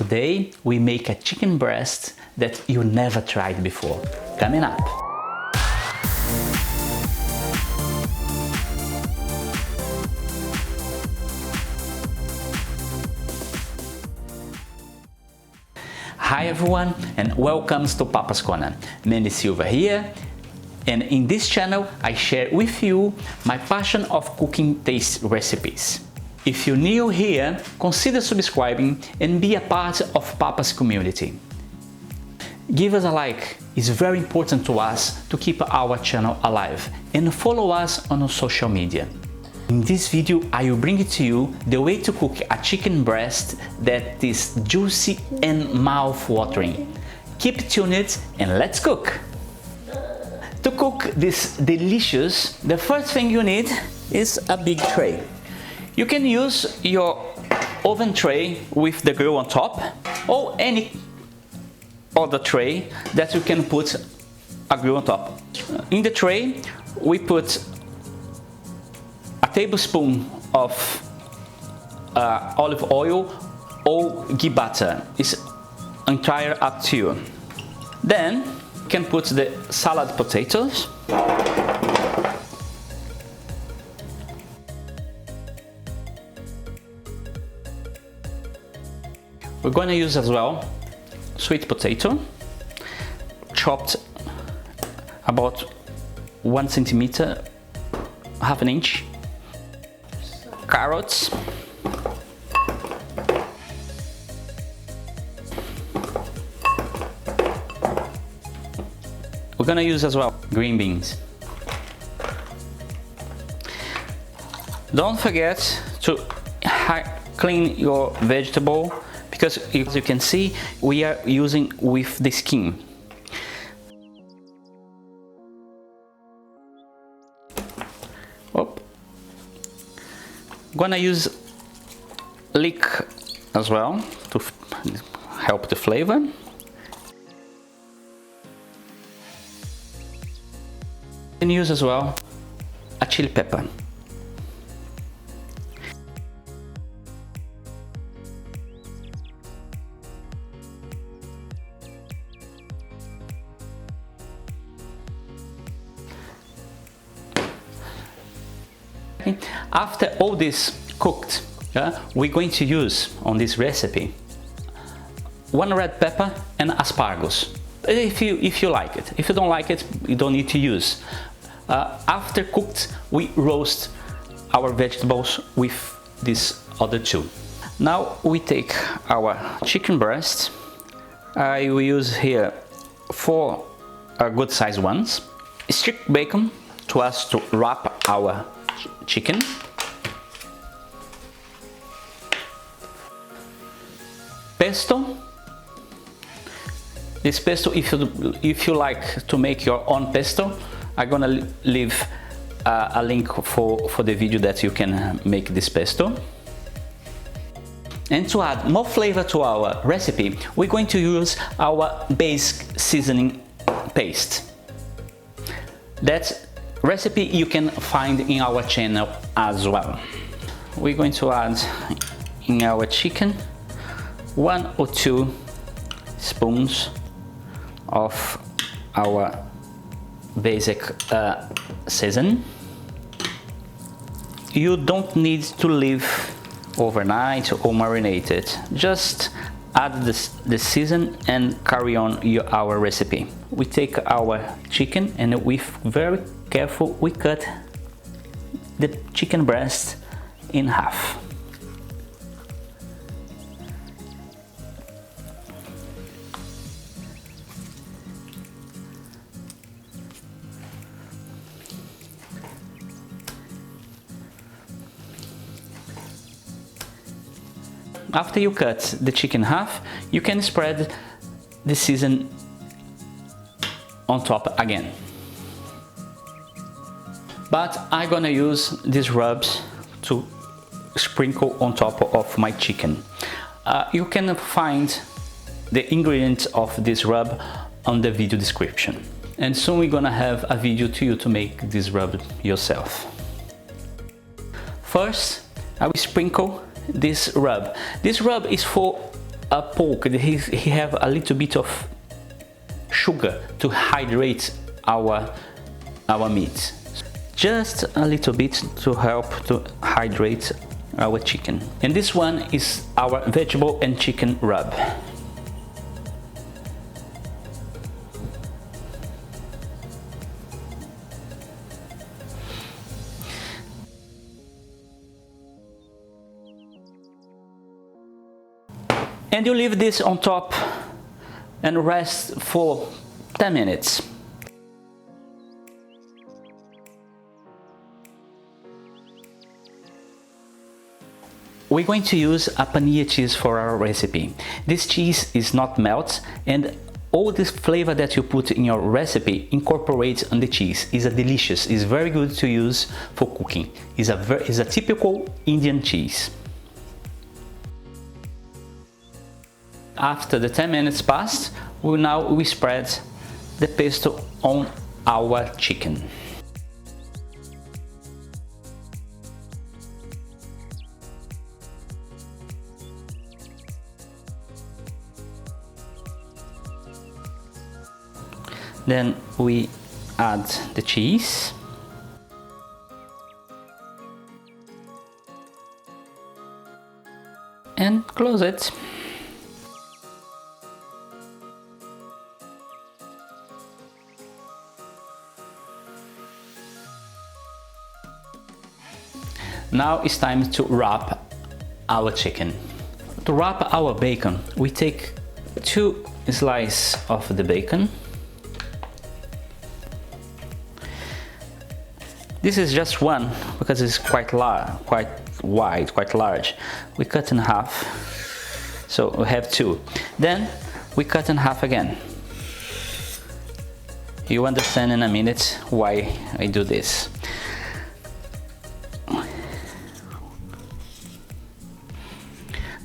Today we make a chicken breast that you never tried before. Coming up! Hi everyone and welcome to Papa's Corner. Mandy Silva here, and in this channel I share with you my passion of cooking taste recipes. If you're new here, consider subscribing and be a part of Papa's community. Give us a like, it's very important to us to keep our channel alive, and follow us on social media. In this video I will bring to you the way to cook a chicken breast that is juicy and mouth-watering. Keep tuned and let's cook! To cook this delicious, the first thing you need is a big tray. You can use your oven tray with the grill on top, or any other tray that you can put a grill on top. In the tray we put a tablespoon of olive oil or ghee butter. It's entirely up to you. Then you can put the salad potatoes. We're going to use as well sweet potato, chopped about 1 centimeter, half an inch. Carrots, we're gonna use as well green beans. Don't forget to clean your vegetable, because as you can see we are using with the skin. I'm gonna use leek as well to help the flavor. And use as well a chili pepper. After all this cooked, we're going to use on this recipe 1 red pepper and asparagus, if you like it. If you don't like it, you don't need to use. After cooked, we roast our vegetables with these other two. Now we take our chicken breast. I will use here 4 good sized ones. Strip bacon to us to wrap our chicken. Pesto. This pesto, if you like to make your own pesto, I'm gonna leave a link for the video that you can make this pesto. And to add more flavor to our recipe, we're going to use our basic seasoning paste. That recipe you can find in our channel as well. We're going to add in our chicken 1 or 2 spoons of our basic seasoning. You don't need to leave overnight or marinate it. Just add the season and carry on our recipe. We take our chicken and with very careful we cut the chicken breast in half. After you cut the chicken in half, you can spread the season on top again. But I'm gonna use these rubs to sprinkle on top of my chicken. You can find the ingredients of this rub on the video description. And soon we're gonna have a video to you to make this rub yourself. First, I will sprinkle this rub. This rub is for a pork, he have a little bit of sugar to hydrate our meat. Just a little bit to help to hydrate our chicken. And this one is our vegetable and chicken rub. And you leave this on top and rest for 10 minutes. We're going to use a paneer cheese for our recipe. This cheese is not melt, and all this flavor that you put in your recipe incorporates on the cheese. It's delicious, it's very good to use for cooking. It's a typical Indian cheese. After the 10 minutes passed, we spread the pesto on our chicken. Then we add the cheese. And close it. Now it's time to wrap our chicken. To wrap our bacon, we take 2 slices of the bacon. This is just one because it's quite wide, quite large. We cut in half, so we have 2. Then we cut in half again. You understand in a minute why I do this.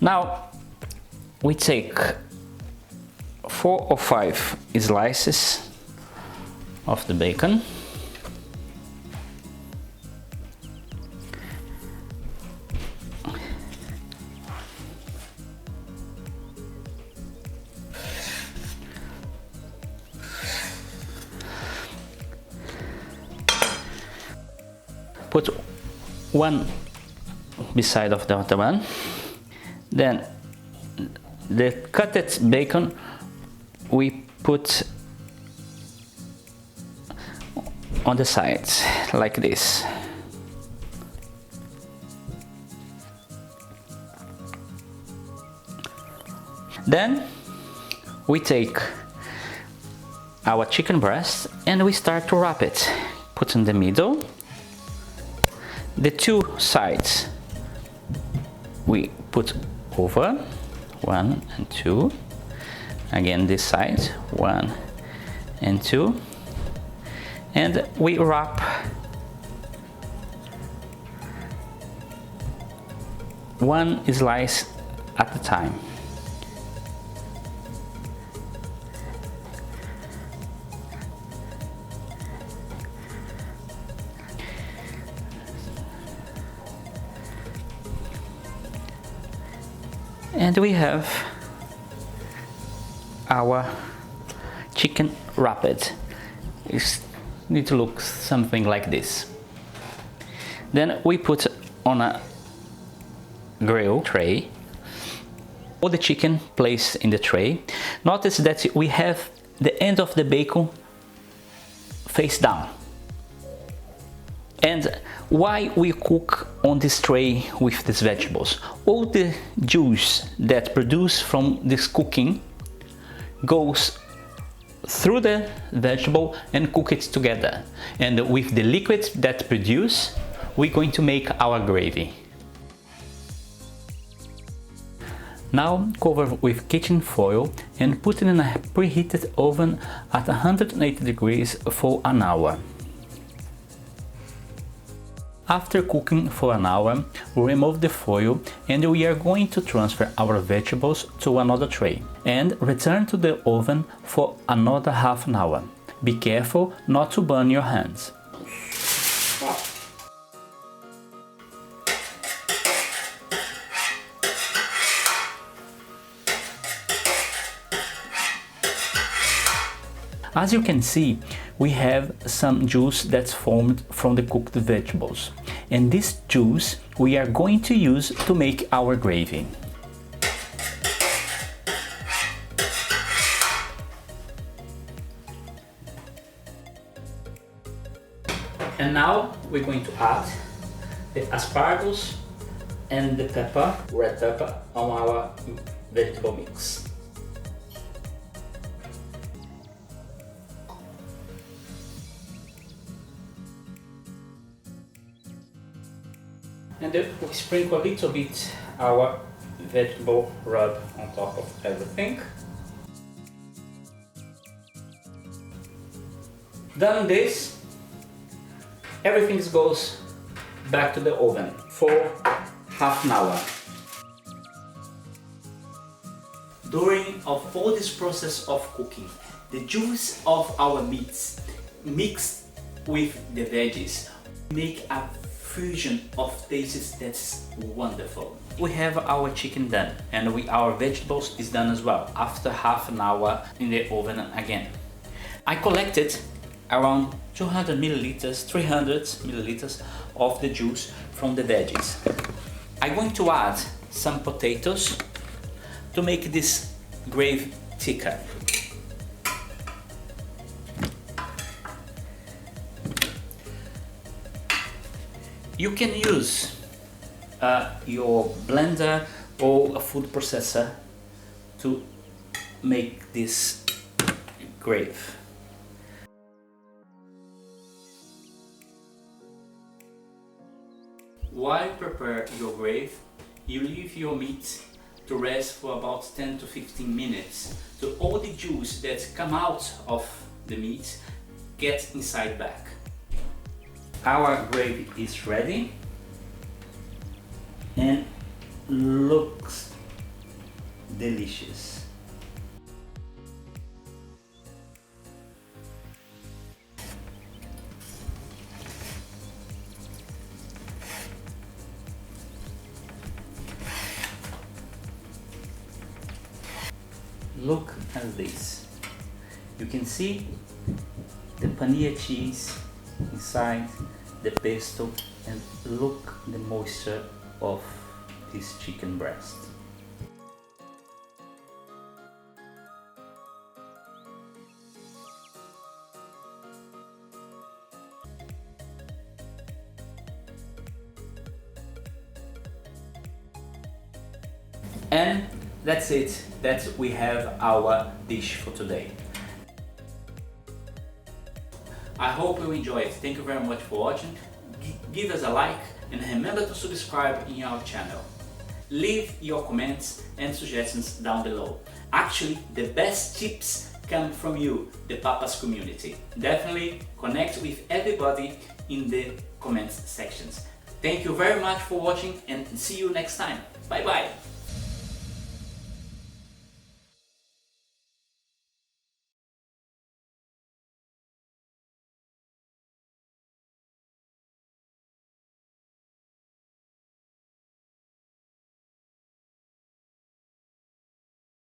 Now we take 4 or 5 slices of the bacon. Put one beside of the other one. Then the cutted bacon we put on the sides like this. Then we take our chicken breast and we start to wrap it. Put in the middle. The 2 sides we put over, 1 and 2. Again this side, 1 and 2. And we wrap one slice at a time. And we have our chicken wrapped. It needs to look something like this. Then we put on a grill tray all the chicken placed in the tray. Notice that we have the end of the bacon face down. And why we cook on this tray with these vegetables? All the juice that produce from this cooking goes through the vegetable and cook it together. And with the liquid that produce, we're going to make our gravy. Now cover with kitchen foil and put it in a preheated oven at 180 degrees for an hour. After cooking for an hour, we remove the foil and we are going to transfer our vegetables to another tray and return to the oven for another half an hour. Be careful not to burn your hands. As you can see, we have some juice that's formed from the cooked vegetables, and this juice we are going to use to make our gravy. And now we're going to add the asparagus and the pepper, red pepper, on our vegetable mix. And then we sprinkle a little bit our vegetable rub on top of everything. Done this, everything goes back to the oven for half an hour. During all this process of cooking, the juice of our meats mixed with the veggies make a fusion of tastes that's wonderful. We have our chicken done, and our vegetables is done as well after half an hour in the oven again. I collected around 200 milliliters, 300 milliliters of the juice from the veggies. I'm going to add some potatoes to make this gravy thicker. You can use your blender or a food processor to make this gravy. While you prepare your gravy, you leave your meat to rest for about 10 to 15 minutes so all the juice that come out of the meat gets inside back. Our gravy is ready and looks delicious. Look at this. You can see the paneer cheese inside the pesto, and look the moisture of this chicken breast. And that's it. That we have our dish for today. I hope you enjoyed. Thank you very much for watching. Give us a like and remember to subscribe in our channel. Leave your comments and suggestions down below. Actually, the best tips come from you, the Papas community. Definitely connect with everybody in the comments sections. Thank you very much for watching and see you next time. Bye bye.